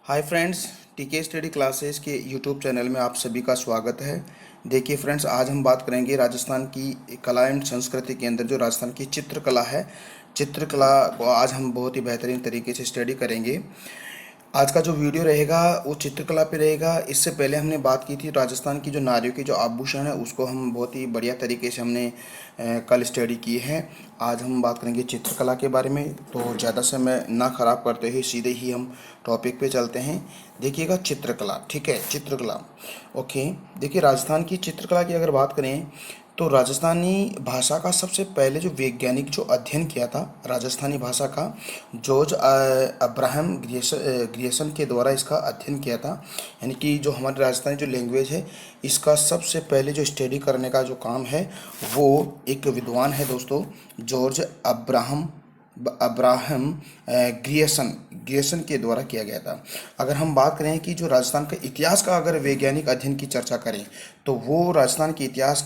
Hi friends, टीके study classes के YouTube channel में आप सभी का स्वागत है। देखिए फ्रेंड्स, आज हम बात करेंगे राजस्थान की कला एंड संस्कृति के अंदर जो राजस्थान की चित्रकला है। चित्रकला को आज हम बहुत ही बेहतरीन तरीके से स्टडी करेंगे। आज का जो वीडियो रहेगा वो चित्रकला पे रहेगा। इससे पहले हमने बात की थी राजस्थान की जो नारियों की जो आभूषण है उसको हम बहुत ही बढ़िया तरीके से हमने कल स्टडी की है। आज हम बात करेंगे चित्रकला के बारे में, तो ज़्यादा समय ना ख़राब करते हुए सीधे ही हम टॉपिक पे चलते हैं। देखिएगा चित्रकला, ठीक है, चित्रकला। ओके, देखिए राजस्थान की चित्रकला की अगर बात करें तो राजस्थानी भाषा का सबसे पहले जो वैज्ञानिक जो अध्ययन किया था राजस्थानी भाषा का, जॉर्ज अब्राहम ग्रियर्सन के द्वारा इसका अध्ययन किया था। यानी कि जो हमारी राजस्थानी जो लैंग्वेज है इसका सबसे पहले जो स्टडी करने का जो काम है वो एक विद्वान है दोस्तों, जॉर्ज अब्राहम ग्रियर्सन के द्वारा किया गया था। अगर हम बात करें कि जो राजस्थान के इतिहास का अगर वैज्ञानिक अध्ययन की चर्चा करें तो वो राजस्थान के इतिहास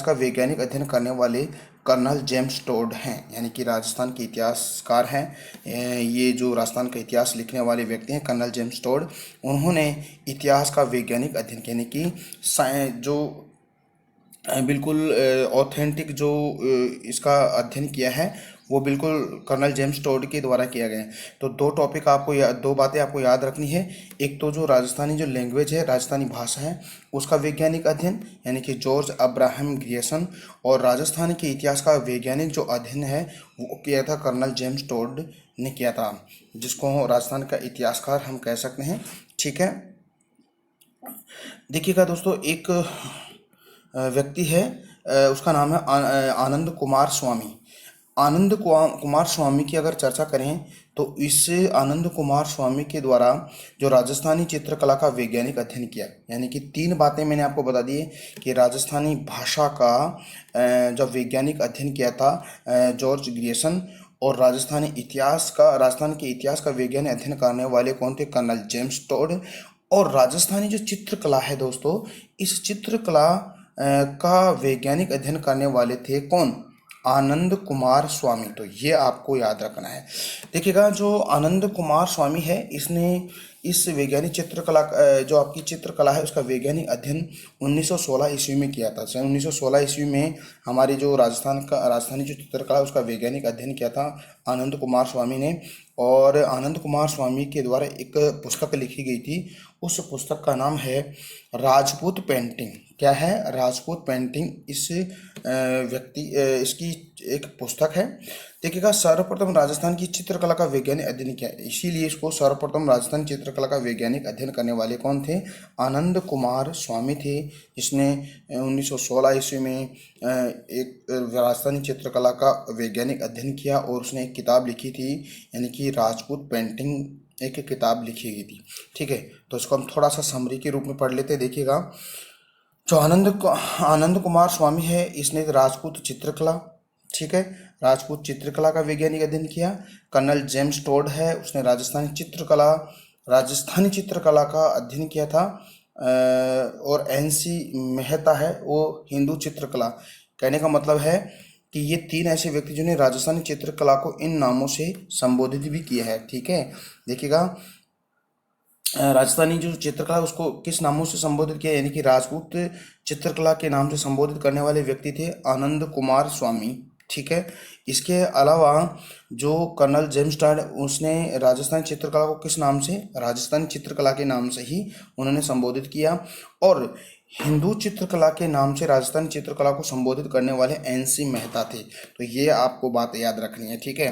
का वैज्ञानिक अध्ययन करने वाले कर्नल जेम्स टोड हैं। यानी कि राजस्थान के इतिहासकार हैं। ये जो राजस्थान का इतिहास लिखने वाले व्यक्ति हैं कर्नल जेम्स टोड, उन्होंने इतिहास का वैज्ञानिक अध्ययन यानी कि जो बिल्कुल ऑथेंटिक जो इसका अध्ययन किया है वो बिल्कुल कर्नल जेम्स टोड के द्वारा किया गया है। तो दो बातें आपको याद रखनी है। एक तो जो राजस्थानी जो लैंग्वेज है, राजस्थानी भाषा है, उसका वैज्ञानिक अध्ययन यानी कि जॉर्ज अब्राहम ग्रियर्सन, और राजस्थान के इतिहास का वैज्ञानिक जो अध्ययन है वो किया था कर्नल जेम्स टोड ने किया था, जिसको राजस्थान का इतिहासकार हम कह सकते हैं। ठीक है, देखिएगा दोस्तों, एक व्यक्ति है, उसका नाम है आनंद कुमार स्वामी। कुमार स्वामी की अगर चर्चा करें तो इस आनंद कुमार स्वामी के द्वारा जो राजस्थानी चित्रकला का वैज्ञानिक अध्ययन किया, यानी कि तीन बातें मैंने आपको बता दी कि राजस्थानी भाषा का जो वैज्ञानिक अध्ययन किया था जॉर्ज ग्रियर्सन, और राजस्थान के इतिहास का वैज्ञानिक अध्ययन करने वाले कौन थे, कर्नल जेम्स टोड। और राजस्थानी जो चित्रकला है दोस्तों, इस चित्रकला का वैज्ञानिक अध्ययन करने वाले थे कौन, आनंद कुमार स्वामी। तो ये आपको याद रखना है। देखिएगा, जो आनंद कुमार स्वामी है इसने इस वैज्ञानिक जो आपकी चित्रकला है उसका वैज्ञानिक अध्ययन 1916 ईस्वी में किया था। सन 1916 ईस्वी में हमारी जो राजस्थानी जो चित्रकला है उसका वैज्ञानिक अध्ययन किया था आनंद कुमार स्वामी ने। और आनंद कुमार स्वामी के द्वारा एक पुस्तक लिखी गई थी। उस पुस्तक का नाम है राजपूत पेंटिंग। क्या है, राजपूत पेंटिंग। इसकी एक पुस्तक है। देखिएगा, सर्वप्रथम राजस्थान की चित्रकला का वैज्ञानिक अध्ययन किया, इसीलिए इसको सर्वप्रथम राजस्थान चित्रकला का वैज्ञानिक अध्ययन करने वाले कौन थे, आनंद कुमार स्वामी थे, जिसने 1916 ईस्वी में एक राजस्थानी चित्रकला का वैज्ञानिक अध्ययन किया और उसने एक किताब लिखी थी, यानी कि राजपूत पेंटिंग एक किताब लिखी गई थी। ठीक है, तो इसको हम थोड़ा सा समरी के रूप में पढ़ लेते हैं। देखिएगा, जो आनंद कुमार स्वामी है इसने राजपूत चित्रकला, ठीक है, राजपूत चित्रकला का वैज्ञानिक अध्ययन किया। कर्नल जेम्स टोड है, उसने राजस्थानी चित्रकला का अध्ययन किया था। और एनसी मेहता है वो हिंदू चित्रकला। कहने का मतलब है कि ये तीन ऐसे व्यक्ति जिन्होंने राजस्थानी चित्रकला को इन नामों से संबोधित भी किया है। ठीक है, देखिएगा, राजस्थानी जो चित्रकला है उसको किस नामों से संबोधित किया, यानी कि राजपूत चित्रकला के नाम से संबोधित करने वाले व्यक्ति थे आनंद कुमार स्वामी। ठीक है, इसके अलावा जो कर्नल जेम्स टोड, उसने राजस्थानी चित्रकला को किस नाम से, राजस्थानी चित्रकला के नाम से ही उन्होंने संबोधित किया। और हिंदू चित्रकला के नाम से राजस्थानी चित्रकला को संबोधित करने वाले एनसी मेहता थे। तो ये आपको बात याद रखनी है। ठीक है,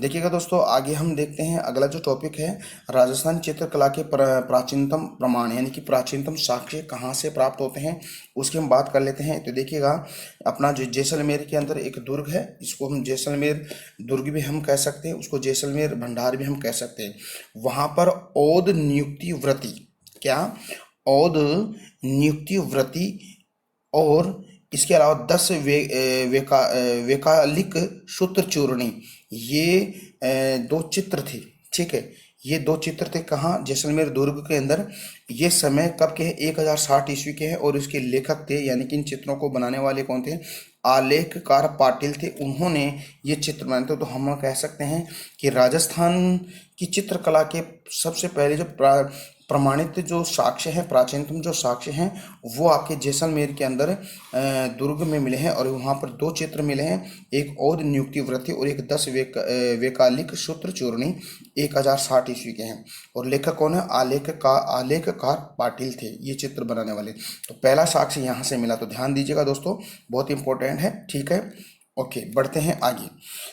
देखिएगा दोस्तों, आगे हम देखते हैं अगला जो टॉपिक है, राजस्थानी चित्रकला के प्राचीनतम प्रमाण, यानी कि प्राचीनतम साक्ष्य कहाँ से प्राप्त होते हैं उसकी हम बात कर लेते हैं। तो देखिएगा, अपना जो जैसलमेर के अंदर एक दुर्ग है, इसको हम जैसलमेर दुर्ग भी हम कह सकते हैं, उसको जैसलमेर भंडार भी हम कह सकते हैं। वहाँ पर औद नियुक्ति व्रती, क्या, औद नियुक्ति व्रती, और इसके अलावा 10 वैकालिक सूत्र चूर्णी, ये दो चित्र थे। ठीक है, ये दो चित्र थे कहाँ, जैसलमेर दुर्ग के अंदर। ये समय कब के हैं, 1060 ईस्वी के हैं। और इसके लेखक थे यानी कि इन चित्रों को बनाने वाले कौन थे, आलेखकार पाटिल थे, उन्होंने ये चित्र बनाए थे। तो हम कह सकते हैं कि राजस्थान की चित्रकला के सबसे पहले जो प्रमाणित जो साक्ष्य हैं, प्राचीनतम जो साक्ष्य हैं, वो आपके जैसलमेर के अंदर दुर्ग में मिले हैं। और वहाँ पर दो चित्र मिले हैं, एक और नियुक्ति वृत्ति और एक 10 वैकालिक सूत्र चूर्णी, 1060 ईस्वी के हैं। और लेखक कौन है, आलेखकार पाटिल थे ये चित्र बनाने वाले। तो पहला साक्ष्य यहाँ से मिला, तो ध्यान दीजिएगा दोस्तों, बहुत इंपॉर्टेंट है। ठीक है, ओके, बढ़ते हैं आगे।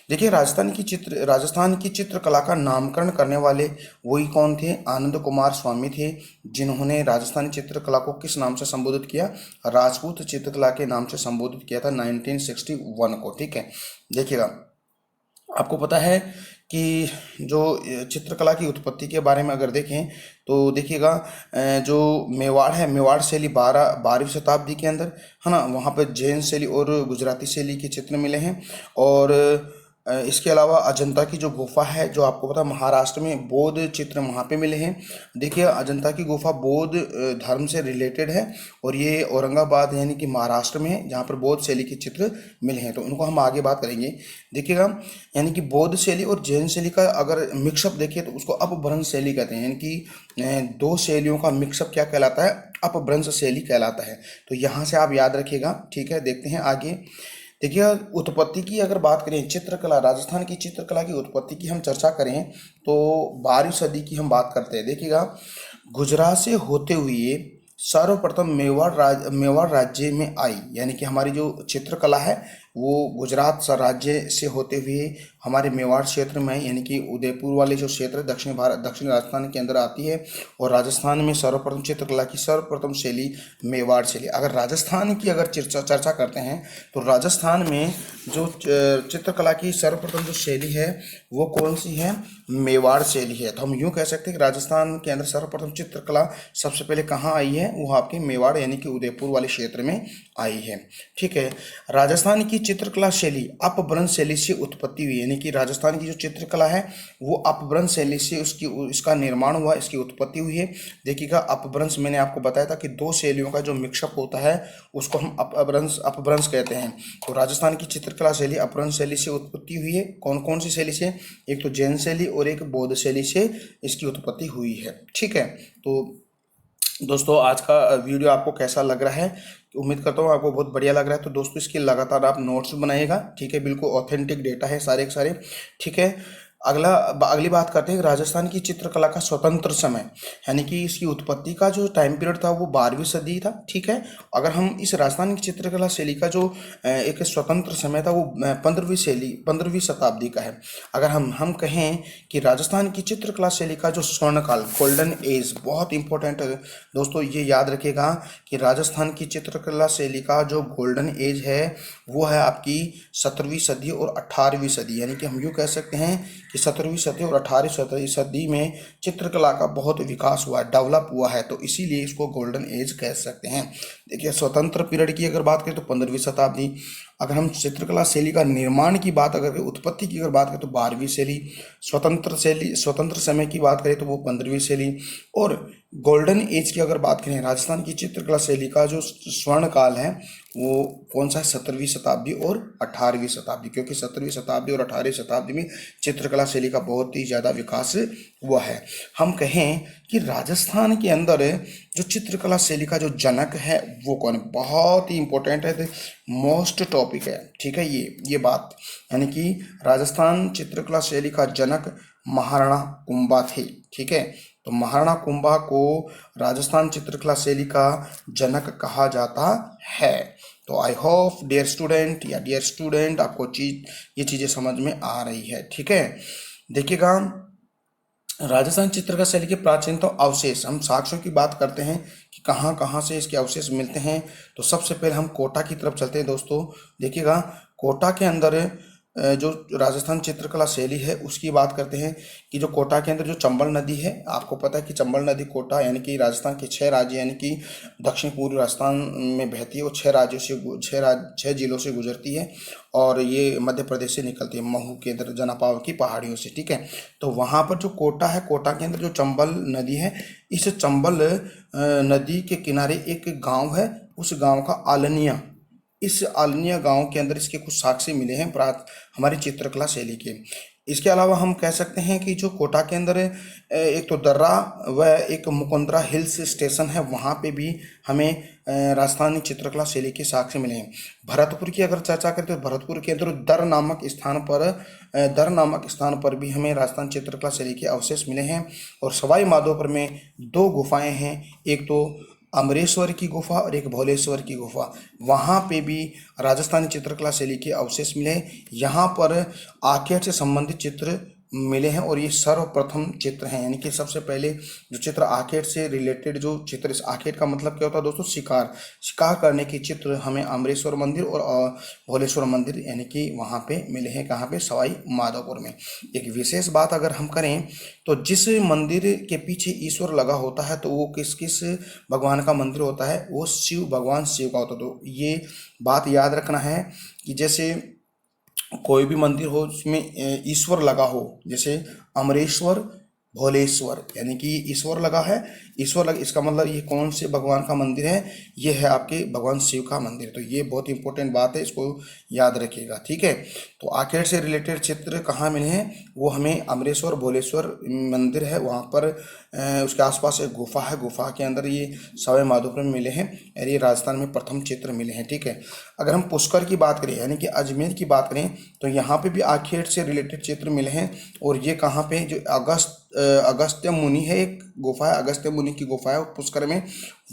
देखिए, राजस्थान की चित्रकला का नामकरण करने वाले वही कौन थे, आनंद कुमार स्वामी थे, जिन्होंने राजस्थानी चित्रकला को किस नाम से संबोधित किया, राजपूत चित्रकला के नाम से संबोधित किया था 1961 को। ठीक है, देखिएगा, आपको पता है कि जो चित्रकला की उत्पत्ति के बारे में अगर देखें तो देखिएगा, जो मेवाड़ है, मेवाड़ शैली 12वीं शताब्दी के अंदर है ना, वहाँ पर जैन शैली और गुजराती शैली के चित्र मिले हैं। और इसके अलावा अजंता की जो गुफा है, जो आपको पता है महाराष्ट्र में, बौद्ध चित्र वहाँ पे मिले हैं। देखिए, अजंता की गुफा बौद्ध धर्म से रिलेटेड है और ये औरंगाबाद यानी कि महाराष्ट्र में है, जहाँ पर बौद्ध शैली के चित्र मिले हैं। तो उनको हम आगे बात करेंगे। देखिएगा, यानी कि बौद्ध शैली और जैन शैली का अगर मिक्सअप देखिए तो उसको अपभ्रंश शैली कहते हैं। यानी कि दो शैलियों का मिक्सअप क्या कहलाता है, अपभ्रंश शैली कहलाता है। तो यहाँ से आप याद रखिएगा। ठीक है, देखते हैं आगे। देखिए, उत्पत्ति की अगर बात करें, चित्रकला, राजस्थान की चित्रकला की उत्पत्ति की हम चर्चा करें तो 12वीं सदी की हम बात करते हैं। देखिएगा, गुजरात से होते हुए सर्वप्रथम मेवाड़ राज्य में आई। यानी कि हमारी जो चित्रकला है वो गुजरात राज्य से होते हुए हमारे मेवाड़ क्षेत्र में, यानी कि उदयपुर वाले जो क्षेत्र दक्षिण राजस्थान के अंदर आती है। और राजस्थान में सर्वप्रथम चित्रकला की सर्वप्रथम शैली मेवाड़ शैली। अगर राजस्थान की अगर चर्चा करते हैं तो राजस्थान में जो चित्रकला की सर्वप्रथम जो शैली है वो कौन सी है, मेवाड़ शैली है। तो हम यूँ कह सकते हैं कि राजस्थान के अंदर सर्वप्रथम चित्रकला सबसे पहले कहाँ आई है, वो आपके मेवाड़ यानी कि उदयपुर वाले क्षेत्र में आई है। ठीक है, राजस्थान की चित्रकला शैली अपभ्रंश शैली से उत्पत्ति हुई। यानी कि राजस्थान की जो चित्रकला है वो अपभ्रंश शैली से इसका निर्माण हुआ, इसकी उत्पत्ति हुई है। देखिएगा, अपभ्रंश मैंने आपको बताया था कि दो शैलियों का जो मिक्सअप होता है उसको हम अपभ्रंश कहते हैं। तो राजस्थान की चित्रकला शैली अपभ्रंश शैली से उत्पत्ति हुई है। कौन कौन सी शैली से, एक तो जैन शैली और एक बौद्ध शैली से इसकी उत्पत्ति हुई है। ठीक है, तो दोस्तों आज का वीडियो आपको कैसा लग रहा है, उम्मीद करता हूँ आपको बहुत बढ़िया लग रहा है। तो दोस्तों इसके लगातार आप नोट्स बनाइएगा। ठीक है, बिल्कुल ऑथेंटिक डेटा है सारे के सारे। ठीक है, अगली बात करते हैं राजस्थान की चित्रकला का स्वतंत्र समय, यानी कि इसकी उत्पत्ति का जो टाइम पीरियड था वो 12वीं सदी था। ठीक है, अगर हम इस राजस्थान की चित्रकला शैली का जो एक स्वतंत्र समय था वो 15वीं शताब्दी का है। अगर हम कहें कि राजस्थान की चित्रकला शैली का जो स्वर्णकाल, गोल्डन एज, बहुत इंपॉर्टेंट है दोस्तों, ये याद रखिएगा कि राजस्थान की चित्रकला शैली का जो गोल्डन एज है वो है आपकी 17वीं सदी और 18वीं सदी। यानी कि हम यूँ कह सकते हैं कि 17वीं सदी और 18वीं सदी में चित्रकला का बहुत विकास हुआ है, डेवलप हुआ है। तो इसीलिए इसको गोल्डन एज कह सकते हैं। देखिए, स्वतंत्र पीरियड की अगर बात करें तो 15वीं शताब्दी। अगर हम चित्रकला शैली का निर्माण की बात अगर उत्पत्ति की अगर बात करें तो 12वीं शैली। स्वतंत्र समय की बात करें तो वो 15वीं शैली। और गोल्डन एज की अगर बात करें, राजस्थान की चित्रकला शैली का जो स्वर्ण काल है वो कौन सा है, 17वीं शताब्दी और 18वीं शताब्दी। क्योंकि 17वीं शताब्दी और 18वीं शताब्दी में चित्रकला शैली का बहुत ही ज़्यादा विकास हुआ है। हम कहें कि राजस्थान के अंदर जो चित्रकला शैली का जो जनक है वो कौन है, बहुत ही इंपॉर्टेंट है, मोस्ट टॉपिक है। ठीक है, ये बात, यानी कि राजस्थान चित्रकला शैली का जनक महाराणा कुंभा थे। ठीक है, तो महाराणा कुंभा को राजस्थान चित्रकला शैली का जनक कहा जाता है। तो आई होप डियर स्टूडेंट आपको ये चीज़ें समझ में आ रही है। ठीक है, देखिएगा, राजस्थान चित्रकला शैली के प्राचीनतम अवशेष, हम साक्ष्यों की बात करते हैं कि कहाँ कहाँ से इसके अवशेष मिलते हैं। तो सबसे पहले हम कोटा की तरफ चलते हैं दोस्तों। देखिएगा, कोटा के अंदर जो राजस्थान चित्रकला शैली है उसकी बात करते हैं कि जो कोटा के अंदर जो चंबल नदी है, आपको पता है कि चंबल नदी कोटा यानी कि राजस्थान के 6 राज्य यानी कि दक्षिण पूर्वी राजस्थान में बहती है और 6 राज्यों से 6 जिलों से गुजरती है और ये मध्य प्रदेश से निकलती है महू के अंदर जनापाव की पहाड़ियों से, ठीक है। तो वहाँ पर जो कोटा है, कोटा के अंदर जो चंबल नदी है, इस चंबल नदी के किनारे एक गांव है, उस गांव का आलनिया, इस आलनिया गांव के अंदर इसके कुछ साक्ष्य मिले हैं हमारी चित्रकला शैली के। इसके अलावा हम कह सकते हैं कि जो कोटा के अंदर एक तो दर्रा व एक मुकुंदरा हिल्स स्टेशन है, वहाँ पे भी हमें राजस्थानी चित्रकला शैली के साक्ष्य मिले हैं। भरतपुर की अगर चर्चा करें तो भरतपुर के अंदर दर नामक स्थान पर भी हमें राजस्थान चित्रकला शैली के अवशेष मिले हैं। और सवाई माधोपुर में 2 गुफाएं हैं, एक तो अमरेश्वर की गुफा और एक भोलेश्वर की गुफा, वहाँ पे भी राजस्थानी चित्रकला शैली के अवशेष मिले हैं। यहाँ पर आखेट से संबंधित चित्र मिले हैं और ये सर्वप्रथम चित्र हैं, यानी कि सबसे पहले जो चित्र आखेट से रिलेटेड जो चित्र, इस आखेट का मतलब क्या होता है दोस्तों, शिकार करने के चित्र हमें अमरेश्वर मंदिर और भोलेश्वर मंदिर यानी कि वहाँ पे मिले हैं। कहाँ पे, सवाई माधोपुर में। एक विशेष बात अगर हम करें तो जिस मंदिर के पीछे ईश्वर लगा होता है तो वो किस किस भगवान का मंदिर होता है, वो भगवान शिव का होता है। तो ये बात याद रखना है कि जैसे कोई भी मंदिर हो उसमें ईश्वर लगा हो, जैसे अमरेश्वर भोलेश्वर यानी कि ईश्वर लगा है, इसका मतलब ये कौन से भगवान का मंदिर है, ये है आपके भगवान शिव का मंदिर। तो ये बहुत इंपॉर्टेंट बात है, इसको याद रखिएगा, ठीक है। तो आखेट से रिलेटेड चित्र कहाँ मिले हैं, वो हमें अमरेश्वर भोलेश्वर मंदिर है वहाँ पर, उसके आसपास एक गुफा है, गुफा के अंदर ये सवाई माधोपुर में मिले हैं और ये राजस्थान में प्रथम चित्र मिले हैं, ठीक है। अगर हम पुष्कर की बात करें यानी कि अजमेर की बात करें तो यहाँ पे भी आखेट से रिलेटेड चित्र मिले हैं। और ये कहाँ पे, जो अगस्त्य मुनि है, एक गुफा है अगस्त्य मुनि की गुफा है पुष्कर में,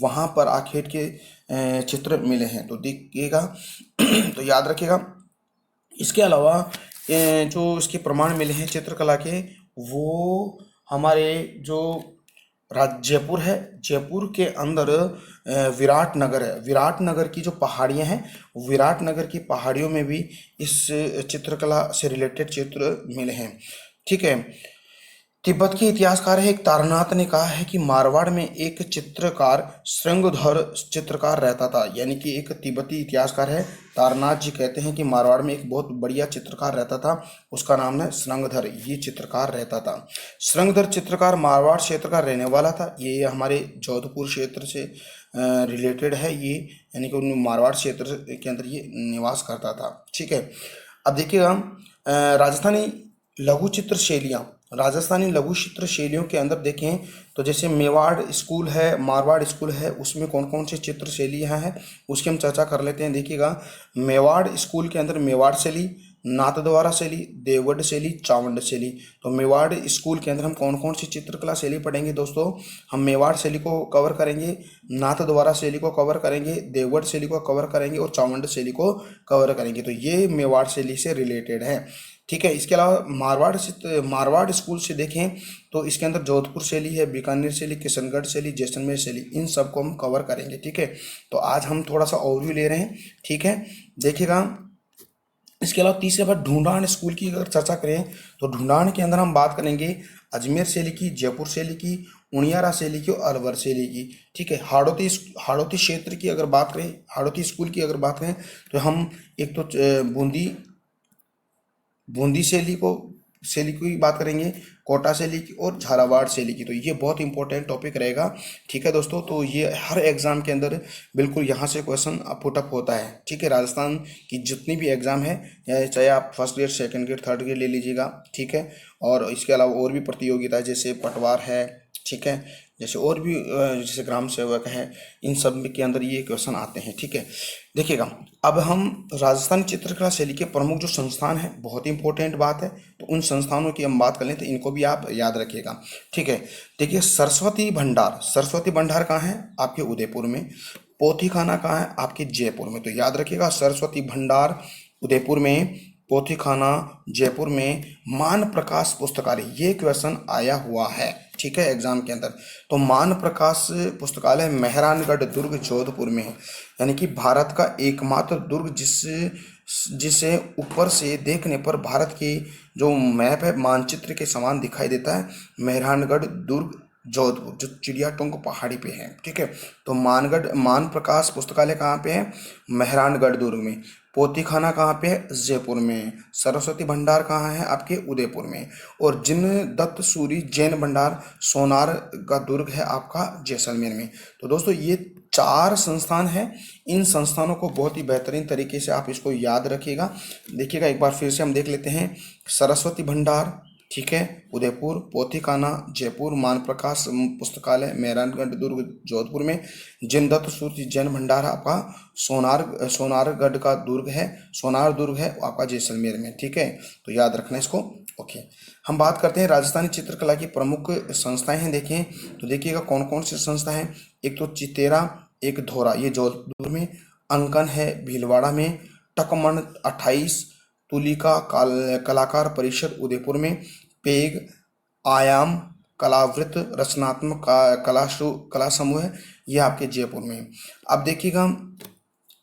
वहाँ पर आखेट के चित्र मिले हैं, तो देखिएगा तो याद रखिएगा। इसके अलावा जो इसके प्रमाण मिले हैं चित्रकला के, वो हमारे जो जयपुर है, जयपुर के अंदर विराटनगर है, विराटनगर की जो पहाड़ियाँ हैं, विराटनगर की पहाड़ियों में भी इस चित्रकला से रिलेटेड चित्र मिले हैं, ठीक है। तिब्बत के इतिहासकार है एक तारनाथ ने कहा है कि मारवाड़ में एक चित्रकार श्रृंगधर चित्रकार रहता था, यानी कि एक तिब्बती इतिहासकार है तारनाथ जी कहते हैं कि मारवाड़ में एक बहुत बढ़िया चित्रकार रहता था, उसका नाम है श्रृंगधर, ये चित्रकार रहता था। श्रृंगधर चित्रकार मारवाड़ क्षेत्र का रहने वाला था, ये हमारे जोधपुर क्षेत्र से रिलेटेड है ये, यानी कि उन मारवाड़ क्षेत्र के अंदर ये निवास करता था, ठीक है। अब देखिएगा राजस्थानी लघु चित्र शैलियाँ, राजस्थानी लघु चित्र शैलियों के अंदर देखें तो जैसे मेवाड़ स्कूल है, मारवाड़ स्कूल है, उसमें कौन कौन सी चित्र शैलियाँ हैं उसकी हम चर्चा कर लेते हैं। देखिएगा मेवाड़ स्कूल के अंदर मेवाड़ शैली, नाथद्वारा शैली, देवगढ़ शैली, चावंड शैली। तो मेवाड़ स्कूल के अंदर हम कौन कौन सी चित्रकला शैली पढ़ेंगे दोस्तों, हम मेवाड़ शैली को कवर करेंगे, नाथद्वारा शैली को कवर करेंगे, देवगढ़ शैली को कवर करेंगे और चावंड शैली को कवर करेंगे। तो ये मेवाड़ शैली से रिलेटेड है, ठीक है। इसके अलावा मारवाड़ स्कूल से देखें तो इसके अंदर जोधपुर शैली है, बीकानेर शैली, किशनगढ़ शैली, जैसलमेर शैली, इन सबको हम कवर करेंगे, ठीक है। तो आज हम थोड़ा सा ओवरव्यू ले रहे हैं, ठीक है, देखिएगा। इसके अलावा तीसरे बार ढूंढान स्कूल की अगर चर्चा करें तो ढूंढान के अंदर हम बात करेंगे अजमेर शैली की, जयपुर शैली की, उनियारा शैली की और अलवर शैली की, ठीक है। हाड़ौती क्षेत्र की अगर बात करें, हाड़ौती स्कूल की अगर बात करें तो हम एक तो बूंदी शैली की बात करेंगे, कोटा शैली की और झालावाड़ शैली की। तो ये बहुत इंपॉर्टेंट टॉपिक रहेगा, ठीक है दोस्तों। तो ये हर एग्जाम के अंदर बिल्कुल यहाँ से क्वेश्चन पुटअप होता है, ठीक है। राजस्थान की जितनी भी एग्जाम है, चाहे आप first grade, second grade, third grade ले लीजिएगा, ठीक है। और इसके अलावा और भी प्रतियोगिता जैसे पटवार है, ठीक है, जैसे और भी जैसे ग्राम सेवक है, इन सब के अंदर ये क्वेश्चन आते हैं, ठीक है। देखिएगा अब हम राजस्थान चित्रकला शैली के प्रमुख जो संस्थान है, बहुत इंपॉर्टेंट बात है, तो उन संस्थानों की हम बात कर लें तो इनको भी आप याद रखिएगा, ठीक है। देखिए सरस्वती भंडार कहाँ है, आपके उदयपुर में। पोथी खाना कहाँ है, आपके जयपुर में। तो याद रखिएगा सरस्वती भंडार उदयपुर में, पोथी खाना जयपुर में, मान प्रकाश पुस्तकालय, ये क्वेश्चन आया हुआ है, ठीक है, एग्जाम के अंदर। तो मान प्रकाश पुस्तकालय मेहरानगढ़ दुर्ग जोधपुर में है, यानी कि भारत का एकमात्र दुर्ग जिस जिसे ऊपर से देखने पर भारत की जो मैप है मानचित्र के समान दिखाई देता है। मेहरानगढ़ दुर्ग जोधपुर जो चिड़ियाटोंग पहाड़ी पे है, ठीक है। तो मान प्रकाश पुस्तकालय कहाँ पे है? मेहरानगढ़ दुर्ग में। पोथीखाना कहाँ पे है? जयपुर में। सरस्वती भंडार कहाँ है? आपके उदयपुर में। और जिन दत्त सूरी जैन भंडार सोनार का दुर्ग है आपका जैसलमेर में। तो दोस्तों ये 4 संस्थान हैं। इन संस्थानों को बहुत ही बेहतरीन तरीके से आप इसको याद रखिएगा। देखिएगा एक बार फिर से हम देख लेते हैं। सरस्वती भंडार, ठीक है, उदयपुर। पोथीखाना जयपुर। मान प्रकाश पुस्तकालय मेहरानगढ़ दुर्ग जोधपुर में। जिन दत्त सूरी जैन भंडार आपका सोनारगढ़ का दुर्ग है, सोनार दुर्ग है आपका जैसलमेर में, ठीक है। तो याद रखना इसको। ओके, हम बात करते हैं राजस्थानी चित्रकला की प्रमुख संस्थाएं हैं। देखें तो देखिएगा कौन कौन सी संस्था हैं। एक तो चितेरा, एक धोरा, ये जोधपुर में। अंकन है भीलवाड़ा में। टकमण 28, तुलिका कलाकार परिषद उदयपुर में। पेग, आयाम, कलावृत, रचनात्मक कला समूह है, ये आपके जयपुर में। अब देखिएगा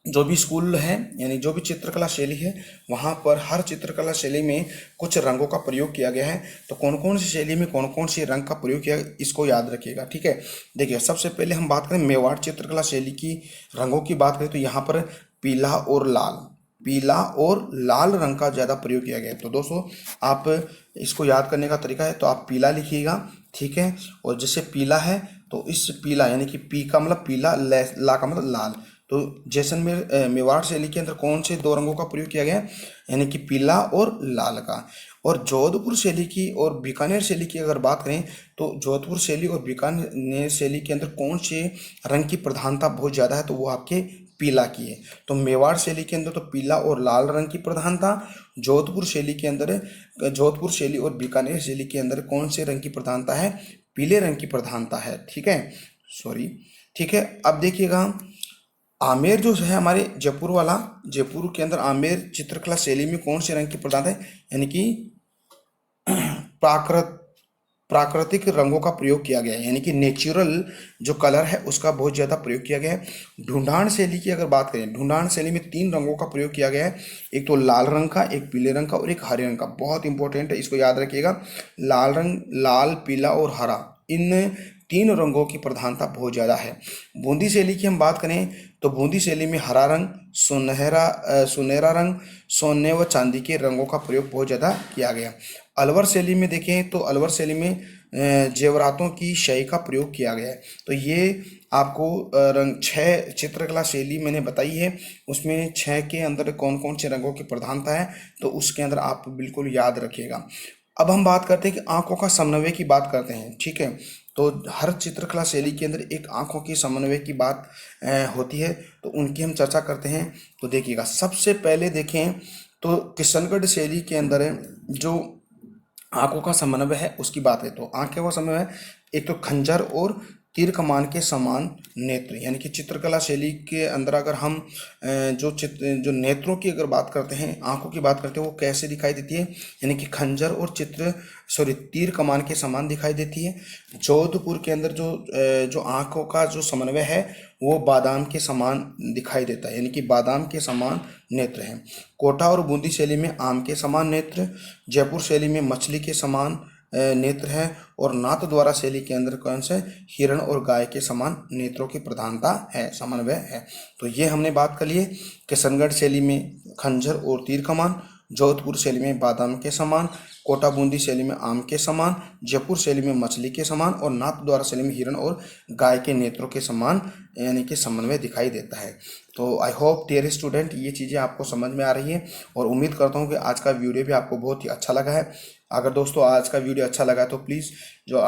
जो भी स्कूल है यानी जो भी चित्रकला शैली है वहाँ पर हर चित्रकला शैली में कुछ रंगों का प्रयोग किया गया है। तो कौन कौन सी शैली में कौन कौन सी रंग का प्रयोग किया इसको याद रखिएगा, ठीक है। देखिए सबसे पहले हम बात करें मेवाड़ चित्रकला शैली की रंगों की बात करें तो यहाँ पर पीला और लाल रंग का ज़्यादा प्रयोग किया गया है। तो दोस्तों आप इसको याद करने का तरीका है तो आप पीला लिखिएगा, ठीक है। और जैसे पीला है तो इस पीला यानी कि पी का मतलब पीला, ला का मतलब लाल। तो जैसलमेर मेवाड़ शैली के अंदर कौन से 2 रंगों का प्रयोग किया गया है? यानी कि पीला और लाल का। और जोधपुर शैली की और बीकानेर शैली की अगर बात करें तो जोधपुर शैली और बीकानेर शैली के अंदर कौन से रंग की प्रधानता बहुत ज़्यादा है? तो वो आपके पीला की है। तो मेवाड़ शैली के अंदर तो पीला और लाल रंग की प्रधानता। जोधपुर शैली और बीकानेर शैली के अंदर कौन से रंग की प्रधानता है? पीले रंग की प्रधानता है, ठीक है। सॉरी, ठीक है। अब देखिएगा आमेर जो है हमारे जयपुर के अंदर आमेर चित्रकला शैली में कौन से रंग की प्रधानता है? यानी कि प्राकृतिक रंगों का प्रयोग किया गया है, यानी कि नेचुरल जो कलर है उसका बहुत ज़्यादा प्रयोग किया गया है। ढूंढान शैली की अगर बात करें, ढूंढान शैली में 3 रंगों का प्रयोग किया गया है। एक तो लाल रंग का, एक पीले रंग का और एक हरे रंग का। बहुत इंपॉर्टेंट है, इसको याद रखिएगा। लाल रंग, लाल, पीला और हरा, इन 3 रंगों की प्रधानता बहुत ज़्यादा है। बूंदी शैली की हम बात करें तो बूंदी शैली में हरा रंग, सुनहरा रंग, सोने व चांदी के रंगों का प्रयोग बहुत ज़्यादा किया गया। अलवर शैली में देखें तो अलवर शैली में जेवरातों की शय का प्रयोग किया गया है। तो ये आपको रंग 6 चित्रकला शैली मैंने बताई है, उसमें 6 के अंदर कौन कौन से रंगों की प्रधानता है तो उसके अंदर आप बिल्कुल याद रखिएगा। अब हम बात करते हैं कि आंखों का समन्वय की बात करते हैं, ठीक है। तो हर चित्रकला शैली के अंदर एक आंखों की समन्वय की बात होती है, तो उनकी हम चर्चा करते हैं। तो देखिएगा सबसे पहले देखें तो किशनगढ़ शैली के अंदर जो आंखों का समन्वय है उसकी बात है। तो आंखों का समन्वय एक तो खंजर और तीर कमान के समान नेत्र, यानी कि चित्रकला शैली के अंदर अगर हम जो नेत्रों की अगर बात करते हैं, आंखों की बात करते हैं, वो कैसे दिखाई देती है? यानी कि खंजर और तीर कमान के समान दिखाई देती है। जोधपुर के अंदर जो आंखों का जो समन्वय है वो बादाम के समान दिखाई देता है, यानी कि बादाम के समान नेत्र हैं। कोटा और बूंदी शैली में आम के समान नेत्र, जयपुर शैली में मछली के समान नेत्र है, और नाथद्वारा शैली के अंदर कौन से हिरण और गाय के समान नेत्रों की प्रधानता है, समन्वय है। तो ये हमने बात कर लिए। किशनगढ़ शैली में खंजर और तीर कमान, जोधपुर शैली में बादाम के समान, कोटा बूंदी शैली में आम के समान, जयपुर शैली में मछली के समान, और नाथद्वारा शैली में हिरण और गाय के नेत्रों के समान यानी कि समन्वय दिखाई देता है। तो आई होप डियर स्टूडेंट ये चीज़ें आपको समझ में आ रही हैं, और उम्मीद करता हूँ कि आज का वीडियो भी आपको बहुत ही अच्छा लगा है। अगर दोस्तों आज का वीडियो अच्छा लगा तो प्लीज़ जो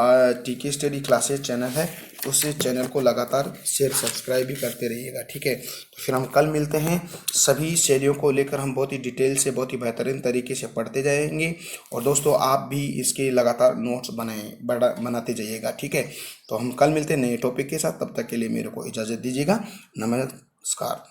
टीके स्टडी क्लासेस चैनल है उस चैनल को लगातार शेयर सब्सक्राइब भी करते रहिएगा, ठीक है। तो फिर हम कल मिलते हैं। सभी शैलियों को लेकर हम बहुत ही डिटेल से बहुत ही बेहतरीन तरीके से पढ़ते जाएंगे, और दोस्तों आप भी इसके लगातार नोट्स बनाते जाइएगा, ठीक है। तो हम कल मिलते हैं नए टॉपिक के साथ, तब तक के लिए मेरे को इजाज़त दीजिएगा। नमस्कार।